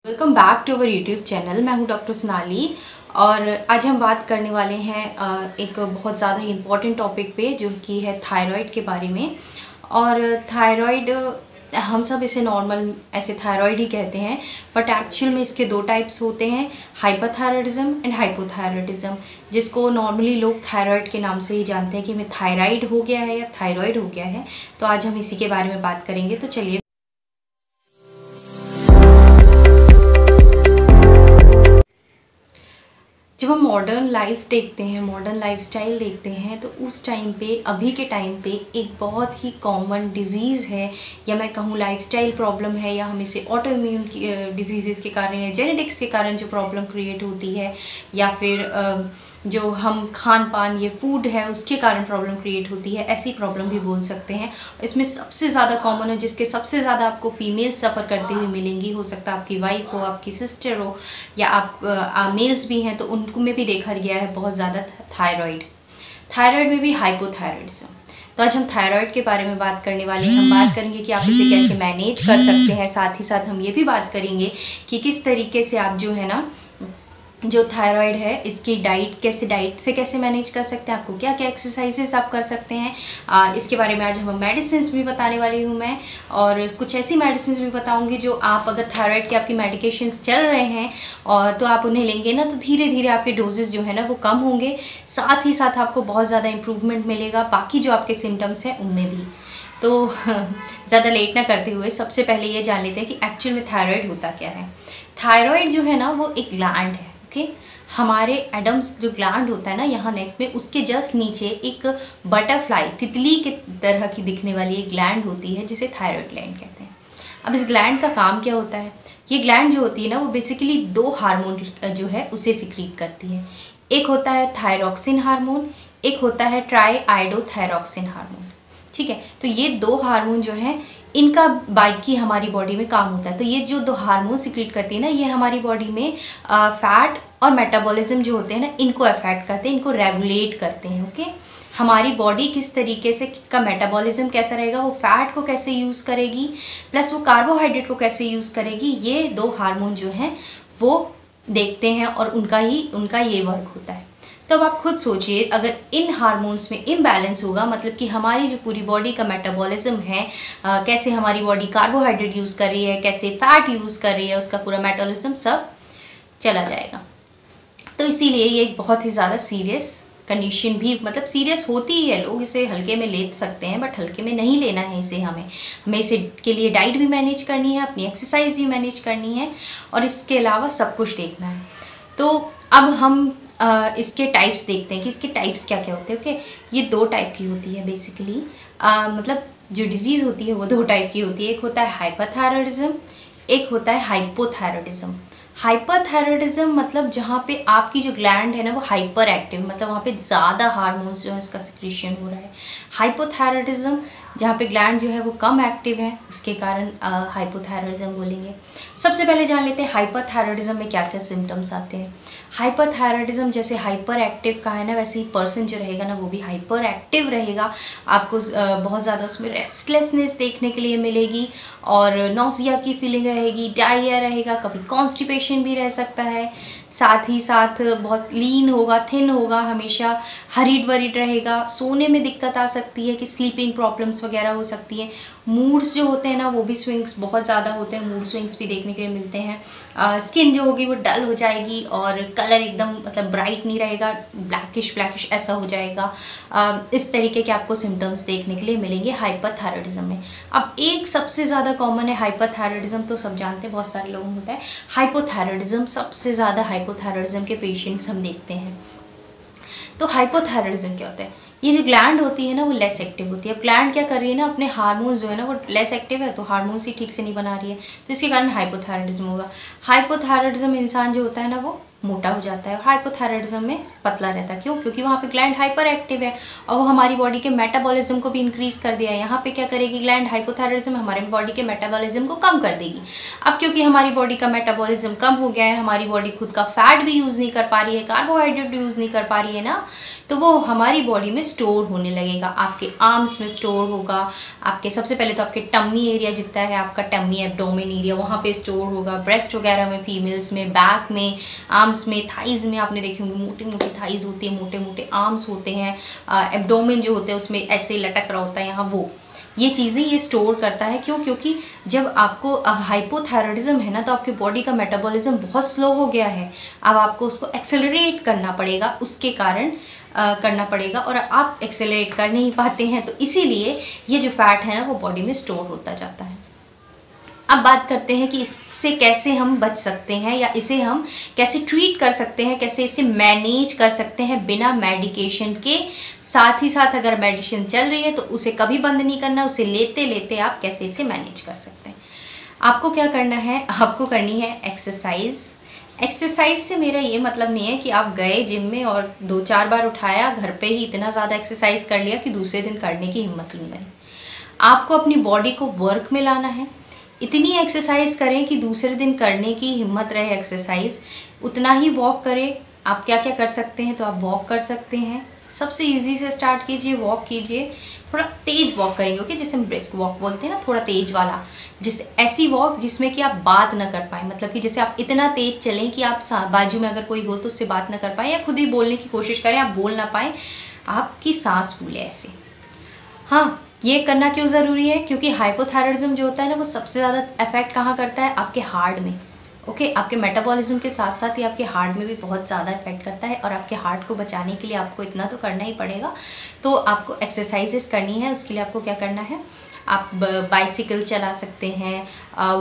Welcome back to our YouTube channel. मैं हूं doctor Sonali और आज हम बात करने वाले हैं एक बहुत ज़्यादा ही इम्पॉर्टेंट टॉपिक पे, जो कि है थायराइड के बारे में। और थायराइड हम सब इसे नॉर्मल ऐसे थायराइड ही कहते हैं, बट एक्चुअल में इसके दो टाइप्स होते हैं, हाइपरथायराइडिज्म एंड हाइपोथायराइडिज्म, जिसको नॉर्मली लोग थायराइड के नाम से ही जानते हैं कि हमें थायराइड हो गया है या थायराइड हो गया है। तो आज हम इसी के बारे में बात करेंगे। तो चलिए, जब हम मॉडर्न लाइफ देखते हैं, मॉडर्न लाइफस्टाइल देखते हैं, तो उस टाइम पे, अभी के टाइम पे एक बहुत ही कॉमन डिजीज़ है, या मैं कहूँ लाइफस्टाइल प्रॉब्लम है, या हम इसे ऑटो इम्यून डिजीज़ के कारण या जेनेटिक्स के कारण जो प्रॉब्लम क्रिएट होती है, या फिर जो हम खान पान ये फूड है उसके कारण प्रॉब्लम क्रिएट होती है, ऐसी प्रॉब्लम भी बोल सकते हैं। इसमें सबसे ज़्यादा कॉमन है, जिसके सबसे ज़्यादा आपको फीमेल सफ़र करती हुई मिलेंगी, हो सकता है आपकी वाइफ हो, आपकी सिस्टर हो, या आप मेल्स भी हैं तो उनको में भी देखा गया है बहुत ज़्यादा थायराइड में भी हाइपोथायराइडिज्म। तो आज हम थायराइड के बारे में बात करने वाले हैं। हम बात करेंगे कि आप इसे कैसे मैनेज कर सकते हैं, साथ ही साथ हम ये भी बात करेंगे कि किस तरीके से आप जो है ना, जो थायराइड है इसकी डाइट से कैसे मैनेज कर सकते हैं, आपको क्या क्या एक्सरसाइजेस आप कर सकते हैं। इसके बारे में आज हम मेडिसिन भी बताने वाली हूँ मैं, और कुछ ऐसी मेडिसिन भी बताऊँगी जो आप, अगर थायराइड के आपकी मेडिकेशंस चल रहे हैं और तो आप उन्हें लेंगे ना, तो धीरे धीरे आपके डोजेस जो है ना वो कम होंगे, साथ ही साथ आपको बहुत ज़्यादा इम्प्रूवमेंट मिलेगा बाकी जो आपके सिम्टम्स हैं उनमें भी। तो ज़्यादा लेट ना करते हुए सबसे पहले ये जान लेते हैं कि एक्चुअल में थायराइड होता क्या है। थायराइड जो है ना वो एक ग्लैंड है। ओके, हमारे एडम्स जो ग्लैंड होता है ना यहाँ नेक में, उसके जस्ट नीचे एक बटरफ्लाई, तितली के तरह की दिखने वाली एक ग्लैंड होती है जिसे थायराइड ग्लैंड कहते हैं। अब इस ग्लैंड का काम क्या होता है? ये ग्लैंड जो होती है ना वो बेसिकली दो हार्मोन जो है उसे सिक्रीट करती है। एक होता है थायरॉक्सिन हार्मोन, एक होता है ट्राईआइडोथायरॉक्सिन हार्मोन। ठीक है, तो ये दो हार्मोन जो हैं इनका बाकी हमारी बॉडी में काम होता है। तो ये जो दो हार्मोन सिक्रीट करती है ना, ये हमारी बॉडी में फैट और मेटाबॉलिज्म जो होते हैं ना, इनको अफेक्ट करते हैं, इनको रेगुलेट करते हैं। ओके, हमारी बॉडी किस तरीके से का मेटाबॉलिज्म कैसा रहेगा, वो फैट को कैसे यूज़ करेगी, प्लस वो कार्बोहाइड्रेट को कैसे यूज़ करेगी, ये दो हार्मोन जो हैं वो देखते हैं, और उनका ये वर्क होता है। तो अब आप खुद सोचिए, अगर इन हार्मोन्स में इम्बैलेंस होगा, मतलब कि हमारी जो पूरी बॉडी का मेटाबॉलिज्म है, कैसे हमारी बॉडी कार्बोहाइड्रेट यूज़ कर रही है, कैसे फैट यूज़ कर रही है, उसका पूरा मेटाबॉलिज्म सब चला जाएगा। तो इसीलिए ये एक बहुत ही ज़्यादा सीरियस कंडीशन भी, मतलब सीरियस होती ही है, लोग इसे हल्के में ले सकते हैं, बट हल्के में नहीं लेना है इसे। हमें इसे के लिए डाइट भी मैनेज करनी है, अपनी एक्सरसाइज भी मैनेज करनी है, और इसके अलावा सब कुछ देखना है। तो अब हम इसके टाइप्स देखते हैं कि इसके टाइप्स क्या क्या होते हैं। ओके, ये दो टाइप की होती है बेसिकली, मतलब जो डिजीज़ होती है वो दो टाइप की होती है। एक होता है हाइपरथायराइडिज्म, एक होता है हाइपोथायराइडिज्म। हाइपरथायराइडिज्म मतलब जहाँ पे आपकी जो ग्लैंड है ना वो हाइपर एक्टिव, मतलब वहाँ पे ज़्यादा हार्मोन्स जो है उसका सिक्रीशन हो रहा है। हाइपोथायराइडिज्म जहाँ पे ग्लैंड जो है वो कम एक्टिव है, उसके कारण हाइपोथायराइडिज्म बोलेंगे। सबसे पहले जान लेते हैं हाइपरथायराइडिज्म में क्या क्या सिम्टम्स आते हैं। हाइपरथायराइडिज्म जैसे हाइपर एक्टिव का है ना, वैसे ही पर्सन जो रहेगा ना वो भी हाइपर एक्टिव रहेगा। आपको बहुत ज़्यादा उसमें रेस्टलेसनेस देखने के लिए मिलेगी, और नौसिया की फीलिंग रहेगी, डायरिया रहेगा, कभी कॉन्स्टिपेशन भी रह सकता है। साथ ही साथ बहुत लीन होगा, थिन होगा, हमेशा हरीड वरीड रहेगा, सोने में दिक्कत आ सकती है कि स्लीपिंग प्रॉब्लम्स वगैरह हो सकती हैं। मूड्स जो होते हैं ना वो भी स्विंग्स बहुत ज़्यादा होते हैं, मूड स्विंग्स भी देखने के लिए मिलते हैं। स्किन जो होगी वो डल हो जाएगी, और कलर एकदम मतलब ब्राइट नहीं रहेगा, ब्लैकिश ऐसा हो जाएगा। इस तरीके के आपको सिम्टम्स देखने के लिए मिलेंगे हाइपरथायराइडिज्म में। अब एक सबसे ज़्यादा कॉमन है हाइपरथायराइडिज्म, तो सब जानते हैं, बहुत सारे लोगों को होता है। हाइपोथायराइडिज्म, सबसे ज़्यादा हाइपोथायराइडिज्म के पेशेंट्स हम देखते हैं। तो हाइपोथायराइडिज्म क्या होता है? ये जो ग्लैंड होती है ना वो लेस एक्टिव होती है। अब ग्लैंड क्या कर रही है ना, अपने हार्मोन्स जो है ना वो लेस एक्टिव है, तो हार्मोन्स ही ठीक से नहीं बना रही है, तो इसके कारण हाइपोथायराइडिज्म होगा। हाइपोथायराइडिज्म इंसान जो होता है ना वो मोटा हो जाता है और हाइपोथायराइडिज्म में पतला रहता है। क्यों? क्योंकि वहाँ पे ग्लैंड हाइपर एक्टिव है और वो हमारी बॉडी के मेटाबॉलिज्म को भी इंक्रीज कर दिया है। यहाँ पे क्या करेगी ग्लैंड हाइपोथायराइडिज्म, हमारे बॉडी के मेटाबॉलिज्म को कम कर देगी। अब क्योंकि हमारी बॉडी का मेटाबॉलिज्म कम हो गया है, हमारी बॉडी खुद का फैट भी यूज़ नहीं कर पा रही है, कार्बोहाइड्रेट यूज़ नहीं कर पा रही है ना, तो वो हमारी बॉडी में स्टोर होने लगेगा। आपके आर्म्स में स्टोर होगा, आपके सबसे पहले तो आपके टम्मी एरिया जितना है आपका टम्मी एब्डोमेन एरिया वहाँ पे स्टोर होगा, ब्रेस्ट वगैरह में, फीमेल्स में, बैक में, आर्म्स में, थाइज़ में आपने देखे होंगे मोटी मोटी थाइज़ होती है, मोटे मोटे आर्म्स होते हैं, एब्डोमेन जो होते हैं उसमें ऐसे लटक रहा होता है यहाँ, वो ये चीज़ें ये स्टोर करता है। क्यों? क्योंकि जब आपको हाइपोथायराइडिज्म है ना तो आपकी बॉडी का मेटाबॉलिज्म बहुत स्लो हो गया है। अब आपको उसको एक्सेलरेट करना पड़ेगा, उसके कारण करना पड़ेगा और आप एक्सेलरेट कर नहीं पाते हैं, तो इसीलिए ये जो फैट है ना वो बॉडी में स्टोर होता जाता है। अब बात करते हैं कि इससे कैसे हम बच सकते हैं या इसे हम कैसे ट्रीट कर सकते हैं, कैसे इसे मैनेज कर सकते हैं बिना मेडिकेशन के। साथ ही साथ अगर मेडिसिन चल रही है तो उसे कभी बंद नहीं करना, उसे लेते लेते आप कैसे इसे मैनेज कर सकते हैं। आपको क्या करना है, आपको करनी है एक्सरसाइज। एक्सरसाइज से मेरा ये मतलब नहीं है कि आप गए जिम में और 2-4 बार उठाया, घर पे ही इतना ज़्यादा एक्सरसाइज कर लिया कि दूसरे दिन करने की हिम्मत ही नहीं बनी। आपको अपनी बॉडी को वर्क में लाना है, इतनी एक्सरसाइज करें कि दूसरे दिन करने की हिम्मत रहे एक्सरसाइज, उतना ही वॉक करें। आप क्या क्या कर सकते हैं, तो आप वॉक कर सकते हैं, सबसे इजी से स्टार्ट कीजिए, वॉक कीजिए, थोड़ा तेज वॉक करेंगे, ओके, जैसे हम ब्रिस्क वॉक बोलते हैं ना, थोड़ा तेज वाला, जिस ऐसी वॉक जिसमें कि आप बात ना कर पाएँ, मतलब कि जैसे आप इतना तेज चलें कि आप बाजू में अगर कोई हो तो उससे बात ना कर पाएँ, या खुद ही बोलने की कोशिश करें, आप बोल ना पाएँ, आपकी सांस फूले ऐसे। हाँ, ये करना क्यों ज़रूरी है? क्योंकि हाइपोथायराइडिज्म जो होता है ना वो सबसे ज़्यादा इफेक्ट कहाँ करता है, आपके हार्ट में, ओके, आपके मेटाबॉलिज्म के साथ साथ ही आपके हार्ट में भी बहुत ज़्यादा इफेक्ट करता है। और आपके हार्ट को बचाने के लिए आपको इतना तो करना ही पड़ेगा, तो आपको एक्सरसाइजेस करनी है। उसके लिए आपको क्या करना है, आप बाइसिकल चला सकते हैं,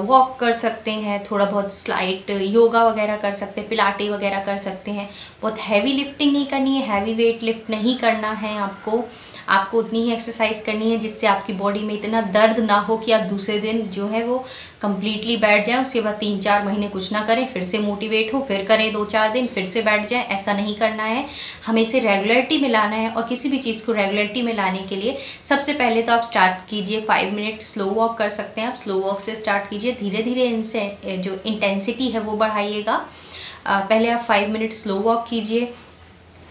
वॉक कर सकते हैं, थोड़ा बहुत स्लाइड योगा वगैरह कर सकते हैं, पिलाटे वगैरह कर सकते हैं। बहुत हैवी लिफ्टिंग नहीं करनी है, हैवी वेट लिफ्ट नहीं करना है आपको उतनी ही एक्सरसाइज करनी है जिससे आपकी बॉडी में इतना दर्द ना हो कि आप दूसरे दिन जो है वो कम्प्लीटली बैठ जाएं, उसके बाद 3-4 महीने कुछ ना करें, फिर से मोटिवेट हो, फिर करें 2-4 दिन, फिर से बैठ जाएं। ऐसा नहीं करना है, हमें इसे रेगुलरिटी में लाना है। और किसी भी चीज़ को रेगुलरिटी में लाने के लिए सबसे पहले तो आप स्टार्ट कीजिए 5 मिनट स्लो वॉक कर सकते हैं, आप स्लो वॉक से स्टार्ट कीजिए, धीरे धीरे इनसे जो इंटेंसिटी है वो बढ़ाइएगा। पहले आप 5 मिनट स्लो वॉक कीजिए,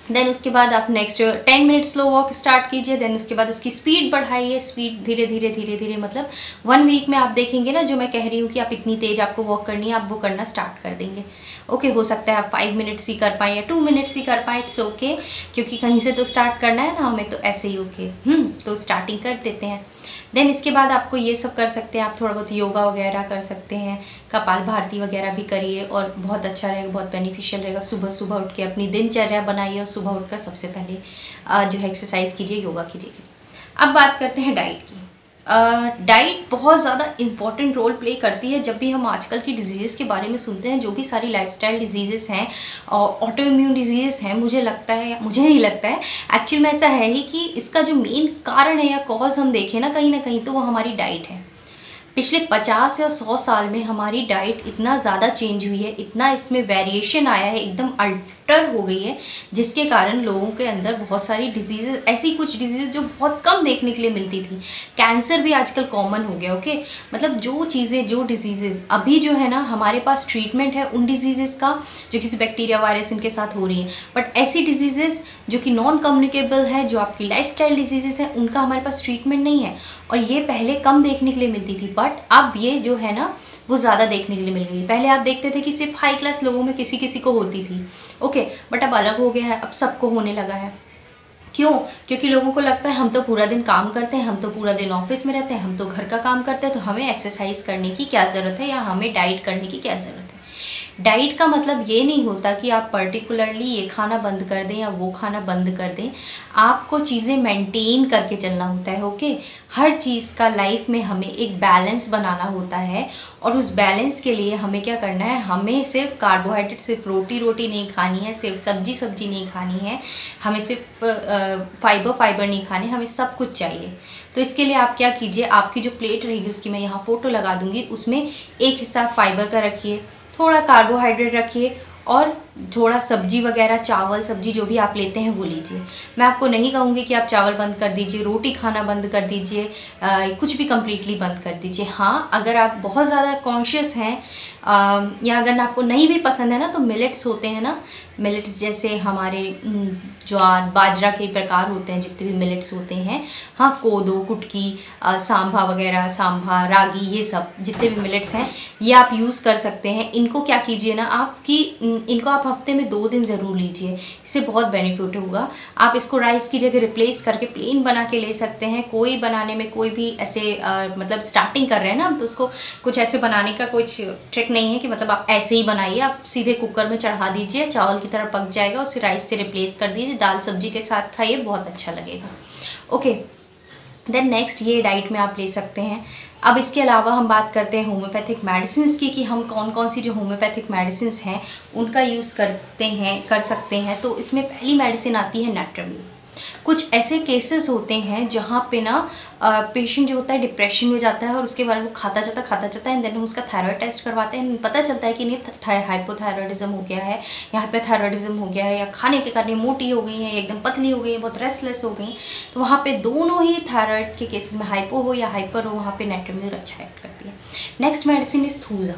देन उसके बाद आप next 10 minute slow walk start कीजिए, देन उसके बाद उसकी स्पीड बढ़ाइए, स्पीड धीरे धीरे मतलब 1 वीक में आप देखेंगे ना, जो मैं कह रही हूँ कि आप इतनी तेज आपको वॉक करनी है, आप वो करना स्टार्ट कर देंगे। ओके, हो सकता है आप 5 मिनट्स ही कर पाएँ या 2 मिनट्स ही कर पाएँ, इट्स ओके, क्योंकि कहीं से तो स्टार्ट करना है ना हमें, तो ऐसे ही ओके, तो स्टार्टिंग कर देते हैं। देन इसके बाद आपको ये सब कर सकते हैं, आप थोड़ा बहुत योगा वगैरह कर सकते हैं, कपालभाति वगैरह भी करिए और बहुत अच्छा रहेगा, बहुत बेनिफिशियल रहेगा। सुबह सुबह उठ के अपनी दिनचर्या बनाइए और सुबह उठकर सबसे पहले जो है एक्सरसाइज कीजिए, योगा कीजिए। अब बात करते हैं डाइट की। डाइट बहुत ज़्यादा इम्पॉर्टेंट रोल प्ले करती है। जब भी हम आजकल की डिजीज़ के बारे में सुनते हैं, जो भी सारी लाइफस्टाइल डिजीज़ हैं और ऑटो इम्यून डिजीज़ हैं, मुझे नहीं लगता है एक्चुअल में ऐसा है ही कि इसका जो मेन कारण है या कॉज हम देखें ना कहीं तो वो हमारी डाइट है। पिछले 50 या 100 साल में हमारी डाइट इतना ज़्यादा चेंज हुई है, इतना इसमें वेरिएशन आया है, एकदम अल्टर हो गई है, जिसके कारण लोगों के अंदर बहुत सारी डिजीज़, ऐसी कुछ डिजीज़ जो बहुत कम देखने के लिए मिलती थी, कैंसर भी आजकल कॉमन हो गया। ओके, मतलब जो डिजीज़ अभी जो है ना हमारे पास ट्रीटमेंट है उन डिजीज़ का जो किसी बैक्टीरिया वायरस इनके साथ हो रही है, बट ऐसी डिजीज़ जो कि नॉन कम्युनिकेबल है, जो आपकी लाइफस्टाइल डिजीज़ है, उनका हमारे पास ट्रीटमेंट नहीं है। और ये पहले कम देखने के लिए मिलती थी, बट अब ये जो है ना वो ज़्यादा देखने के लिए मिल गई। पहले आप देखते थे कि सिर्फ हाई क्लास लोगों में किसी को होती थी, ओके, बट अब अलग हो गया है, अब सबको होने लगा है। क्यों? क्योंकि लोगों को लगता है हम तो पूरा दिन काम करते हैं, हम तो पूरा दिन ऑफिस में रहते हैं, हम तो घर का काम करते हैं, तो हमें एक्सरसाइज करने की क्या ज़रूरत है या हमें डाइट करने की क्या ज़रूरत है। डाइट का मतलब ये नहीं होता कि आप पर्टिकुलरली ये खाना बंद कर दें या वो खाना बंद कर दें, आपको चीज़ें मेंटेन करके चलना होता है। ओके, हर चीज़ का लाइफ में हमें एक बैलेंस बनाना होता है, और उस बैलेंस के लिए हमें क्या करना है, हमें सिर्फ कार्बोहाइड्रेट, सिर्फ रोटी नहीं खानी है, सिर्फ सब्जी नहीं खानी है, हमें सिर्फ फाइबर नहीं खाने, हमें सब कुछ चाहिए। तो इसके लिए आप क्या कीजिए, आपकी जो प्लेट रहेगी उसकी मैं यहाँ फ़ोटो लगा दूँगी, उसमें एक हिस्सा फाइबर का रखिए, थोड़ा कार्बोहाइड्रेट रखिए और थोड़ा सब्जी वगैरह, चावल सब्जी जो भी आप लेते हैं वो लीजिए। मैं आपको नहीं कहूँगी कि आप चावल बंद कर दीजिए, रोटी खाना बंद कर दीजिए, कुछ भी कम्प्लीटली बंद कर दीजिए। हाँ, अगर आप बहुत ज़्यादा कॉन्शियस हैं या अगर आपको नहीं भी पसंद है ना, तो मिलेट्स होते हैं ना, मिलेट्स जैसे हमारे ज्वार बाजरा के प्रकार होते हैं, जितने भी मिलेट्स होते हैं, हाँ, कोदो, कुटकी, सांभा वगैरह, सांभा, रागी, ये सब जितने भी मिलेट्स हैं ये आप यूज़ कर सकते हैं। इनको क्या कीजिए ना आप कि इनको आप हफ्ते में 2 दिन ज़रूर लीजिए, इससे बहुत बेनिफिट होगा। आप इसको राइस की जगह रिप्लेस करके प्लेन बना के ले सकते हैं। कोई बनाने में कोई भी ऐसे मतलब स्टार्टिंग कर रहे हैं ना, तो उसको कुछ ऐसे बनाने का कुछ ट्रिक नहीं है कि मतलब आप ऐसे ही बनाइए। आप सीधे कुकर में चढ़ा दीजिए, चावल की तरह पक जाएगा, उसे राइस से रिप्लेस कर दीजिए, दाल सब्जी के साथ खाइए, बहुत अच्छा लगेगा। ओके, देन नेक्स्ट ये डाइट में आप ले सकते हैं। अब इसके अलावा हम बात करते हैं होम्योपैथिक मेडिसिन की, कि हम कौन कौन सी जो होम्योपैथिक मेडिसिन हैं उनका यूज़ कर सकते हैं। तो इसमें पहली मेडिसिन आती है नेट्रमिल। कुछ ऐसे केसेस होते हैं जहाँ पे ना पेशेंट जो होता है डिप्रेशन में जाता है और उसके बारे में वो खाता जाता है एंड देन उसका थायराइड टेस्ट करवाते हैं, पता चलता है कि नहीं हाइपोथायरॉयडिज्म हो गया है या हाइपोथायरॉयडिज्म हो गया है, या खाने के कारण मोटी हो गई है, एकदम पतली हो गई है, बहुत रेस्टलेस हो गई। तो वहाँ पे दोनों ही थायराइड के केसेस में, हाइपो हो या हाइपर हो, वहाँ पे नेट्रमिल अच्छा एक्ट करती है। Next medicine is thuja.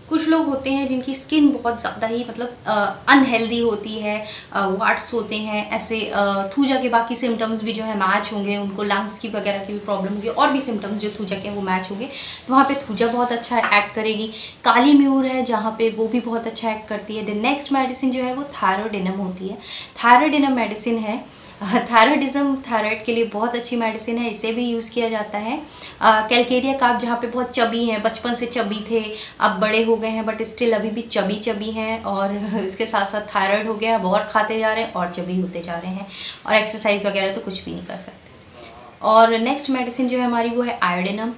कुछ लोग होते हैं जिनकी स्किन बहुत ज़्यादा ही मतलब अनहेल्दी होती है, वाट्स होते हैं, ऐसे थूजा के बाकी सिम्टम्स भी जो है मैच होंगे, उनको लंग्स की वगैरह की भी प्रॉब्लम होगी, और भी सिम्टम्स जो थूजा के हैं वो मैच होंगे, तो वहाँ पे थूजा बहुत अच्छा एक्ट करेगी। काली म्यूर है जहाँ पे वो भी बहुत अच्छा एक्ट करती है। द नेक्स्ट मेडिसिन जो है वो थायरोडिनम होती है। थायरोडिनम मेडिसिन है, थायराइडिज्म, थायराइड के लिए बहुत अच्छी मेडिसिन है, इसे भी यूज़ किया जाता है। कैलकेरिया कार्प जहाँ पे बहुत चबी हैं, बचपन से चबी थे, अब बड़े हो गए हैं बट स्टिल अभी भी चबी हैं, और इसके साथ साथ थायराइड हो गया, अब और खाते जा रहे हैं और चबी होते जा रहे हैं, और एक्सरसाइज वगैरह तो कुछ भी नहीं कर सकते। और नेक्स्ट मेडिसिन जो है हमारी वो है आयोडिनम।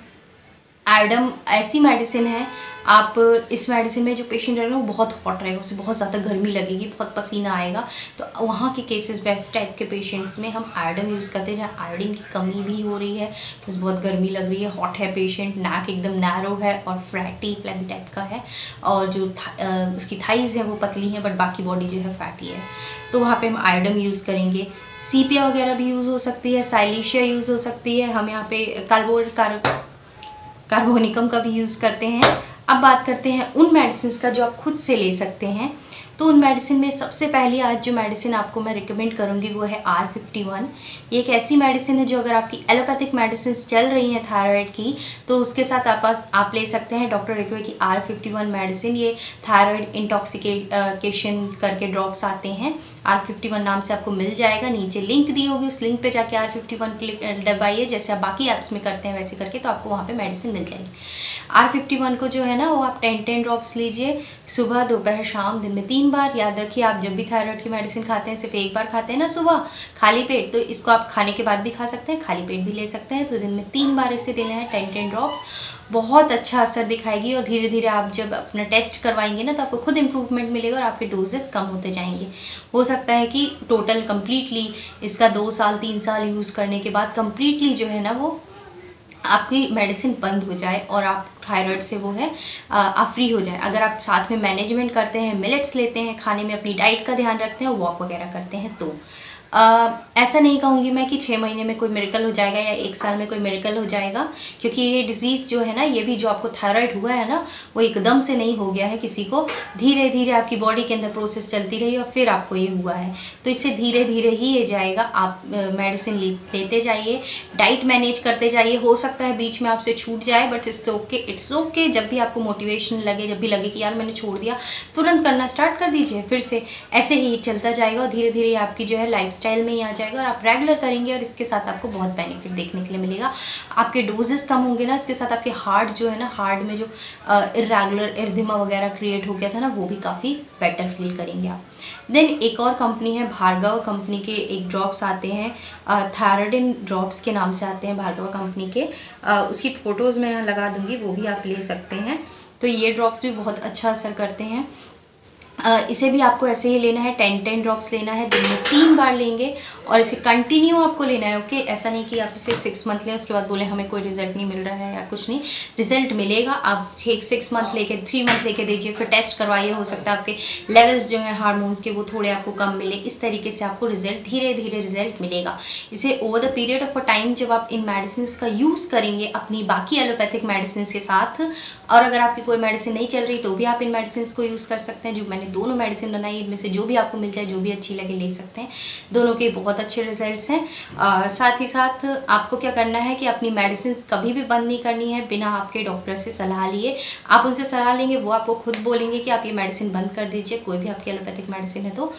आयोडम ऐसी मेडिसिन है, आप इस मेडिसिन में जो पेशेंट रहेगा वो बहुत हॉट रहेगा, उसे बहुत ज़्यादा गर्मी लगेगी, बहुत पसीना आएगा, तो वहाँ के केसेस बेस्ट टाइप के पेशेंट्स में हम आयोडम यूज़ करते हैं, जहाँ आयोडीन की कमी भी हो रही है, प्लस बहुत गर्मी लग रही है, हॉट है पेशेंट, नाक एकदम नैरो है और फ्रैटी प्लेन टाइप का है, और जो उसकी थाइज़ है वो पतली है बट बाकी बॉडी जो है फैटी है, तो वहाँ पर हम आयोडम यूज़ करेंगे। सीपिया वगैरह भी यूज़ हो सकती है, साइलिशिया यूज़ हो सकती है, हम यहाँ पे कार्बोनिकम का भी यूज़ करते हैं। अब बात करते हैं उन मेडिसिन का जो आप खुद से ले सकते हैं। तो उन मेडिसिन में सबसे पहली आज जो मेडिसिन आपको मैं रिकमेंड करूँगी वो है R51। ये एक ऐसी मेडिसिन है जो अगर आपकी एलोपैथिक मेडिसिन चल रही हैं थायराइड की, तो उसके साथ आप ले सकते हैं डॉक्टर रिक्वे की R51 मेडिसिन। ये थायराइड इंटॉक्सिकेशन करके ड्रॉप्स आते हैं, R51 नाम से आपको मिल जाएगा, नीचे लिंक दी होगी, उस लिंक पे जाके R51 क्लिक दबाइए, जैसे आप बाकी ऐप्स में करते हैं वैसे करके, तो आपको वहाँ पे मेडिसिन मिल जाएगी। R51 को जो है ना वो आप 10 ड्रॉप्स लीजिए, सुबह दोपहर शाम, दिन में 3 बार। याद रखिए आप जब भी थायराइड की मेडिसिन खाते हैं सिर्फ एक बार खाते हैं ना सुबह खाली पेट, तो इसको आप खाने के बाद भी खा सकते हैं, खाली पेट भी ले सकते हैं, तो दिन में 3 बार इसे देना है 10 ड्रॉप्स। बहुत अच्छा असर दिखाएगी, और धीरे धीरे आप जब अपना टेस्ट करवाएंगे ना तो आपको खुद इम्प्रूवमेंट मिलेगा और आपके डोजेस कम होते जाएंगे। हो सकता है कि टोटल कम्प्लीटली इसका 2 साल 3 साल यूज़ करने के बाद कम्प्लीटली जो है ना वो आपकी मेडिसिन बंद हो जाए और आप थायराइड से वो है आप फ्री हो जाए। अगर आप साथ में मैनेजमेंट करते हैं, मिलेट्स लेते हैं, खाने में अपनी डाइट का ध्यान रखते हैं, वॉक वगैरह करते हैं, तो ऐसा नहीं कहूँगी मैं कि 6 महीने में कोई मिरेकल हो जाएगा या 1 साल में कोई मिरेकल हो जाएगा, क्योंकि ये डिज़ीज़ जो है ना, ये भी जो आपको थायराइड हुआ है ना, वो एकदम से नहीं हो गया है किसी को, धीरे धीरे आपकी बॉडी के अंदर प्रोसेस चलती रही और फिर आपको ये हुआ है, तो इससे धीरे धीरे ही ये जाएगा। आप मेडिसिन लेते जाइए, डाइट मैनेज करते जाइए, हो सकता है बीच में आपसे छूट जाए बट इट्स ओके। जब भी आपको मोटिवेशन लगे, जब भी लगे कि यार मैंने छोड़ दिया, तुरंत करना स्टार्ट कर दीजिए, फिर से ऐसे ही चलता जाएगा और धीरे धीरे आपकी जो है लाइफ स्टाइल में ही आ जाएगा और आप रेगुलर करेंगे, और इसके साथ आपको बहुत बेनिफिट देखने के लिए मिलेगा। आपके डोजेस कम होंगे ना, इसके साथ आपके हार्ट जो है ना, हार्ट में जो इरेगुलर एरिथमिया वगैरह क्रिएट हो गया था ना, वो भी काफ़ी बेटर फील करेंगे आप। देन एक और कंपनी है भार्गव कंपनी के, एक ड्रॉप्स आते हैं थायराइडिन ड्रॉप्स के नाम से आते हैं भार्गव कंपनी के, उसकी फ़ोटोज़ मैं लगा दूँगी, वो भी आप ले सकते हैं। तो ये ड्रॉप्स भी बहुत अच्छा असर करते हैं। इसे भी आपको ऐसे ही लेना है, 10 ड्रॉप्स लेना है, दिन में 3 बार लेंगे और इसे कंटिन्यू आपको लेना है। ओके, ऐसा नहीं कि आप इसे 6 मंथ लें उसके बाद बोले हमें कोई रिजल्ट नहीं मिल रहा है या कुछ नहीं, रिजल्ट मिलेगा। आप 6 मंथ लेके 3 मंथ लेके दीजिए, फिर टेस्ट करवाइए, हो सकता है आपके लेवल्स जो हैं हार्मोन्स के वो थोड़े आपको कम मिले। इस तरीके से आपको रिजल्ट धीरे धीरे रिजल्ट मिलेगा। इसे over the period of a time जब आप इन मेडिसिन का यूज़ करेंगे अपनी बाकी एलोपैथिक मेडिसिन के साथ, और अगर आपकी कोई मेडिसिन नहीं चल रही तो भी आप इन मेडिसिन को यूज़ कर सकते हैं। जो मैंने दोनों मेडिसिन बनाई इनमें से जो भी आपको मिल जाए, जो भी अच्छी लगे ले सकते हैं। दोनों के बहुत अच्छे रिजल्ट्स हैं। साथ ही साथ आपको क्या करना है कि अपनी मेडिसिन कभी भी बंद नहीं करनी है बिना आपके डॉक्टर से सलाह लिए। आप उनसे सलाह लेंगे, वो आपको खुद बोलेंगे कि आप ये मेडिसिन बंद कर दीजिए, कोई भी आपकी एलोपैथिक मेडिसिन है तो,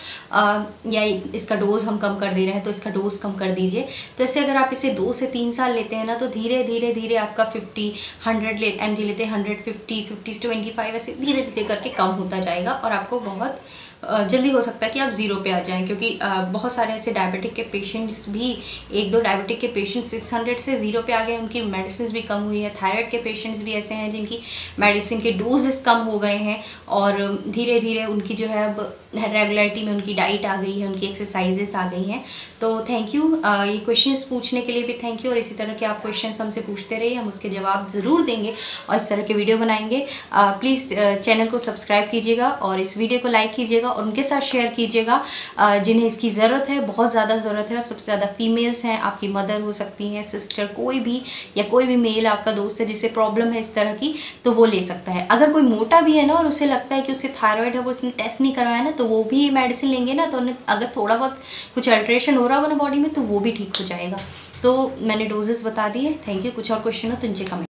या इसका डोज हम कम कर दे रहे हैं तो इसका डोज कम कर दीजिए। तो ऐसे अगर आप इसे 2 से 3 साल लेते हैं ना तो धीरे धीरे धीरे आपका 50-100 mg लेते हैं 150 से 25 ऐसे धीरे धीरे करके कम होता जाएगा और आपको बहुत जल्दी हो सकता है कि आप ज़ीरो पे आ जाएं। क्योंकि बहुत सारे ऐसे डायबिटिक के पेशेंट्स भी, 1-2 डायबिटिक के पेशेंट्स 600 से ज़ीरो पे आ गए, उनकी मेडिसिन भी कम हुई है। थायराइड के पेशेंट्स भी ऐसे हैं जिनकी मेडिसिन के डोजेस कम हो गए हैं और धीरे धीरे उनकी जो है अब रेगुलरिटी में उनकी डाइट आ गई है, उनकी एक्सरसाइजेस आ गई हैं। तो थैंक यू, ये क्वेश्चंस पूछने के लिए भी थैंक यू, और इसी तरह के आप क्वेश्चंस हमसे पूछते रहिए, हम उसके जवाब ज़रूर देंगे और इस तरह के वीडियो बनाएंगे। प्लीज़ चैनल को सब्सक्राइब कीजिएगा और इस वीडियो को लाइक कीजिएगा और उनके साथ शेयर कीजिएगा जिन्हें इसकी ज़रूरत है, बहुत ज़्यादा ज़रूरत है। और सबसे ज़्यादा फीमेल्स हैं, आपकी मदर हो सकती हैं, सिस्टर, कोई भी, या कोई भी मेल आपका दोस्त है जिसे प्रॉब्लम है इस तरह की, तो वो ले सकता है। अगर कोई मोटा भी है ना और उसे लगता है कि उसे थायराइड है, वो उसने टेस्ट नहीं करवाया ना, तो वो भी मेडिसिन लेंगे ना तो उन्हें अगर थोड़ा बहुत कुछ अल्ट्रेशन हो रहा होगा ना बॉडी में तो वो भी ठीक हो जाएगा। तो मैंने डोजेस बता दिए। Thank you. कुछ और क्वेश्चन हो तो नीचे कमेंट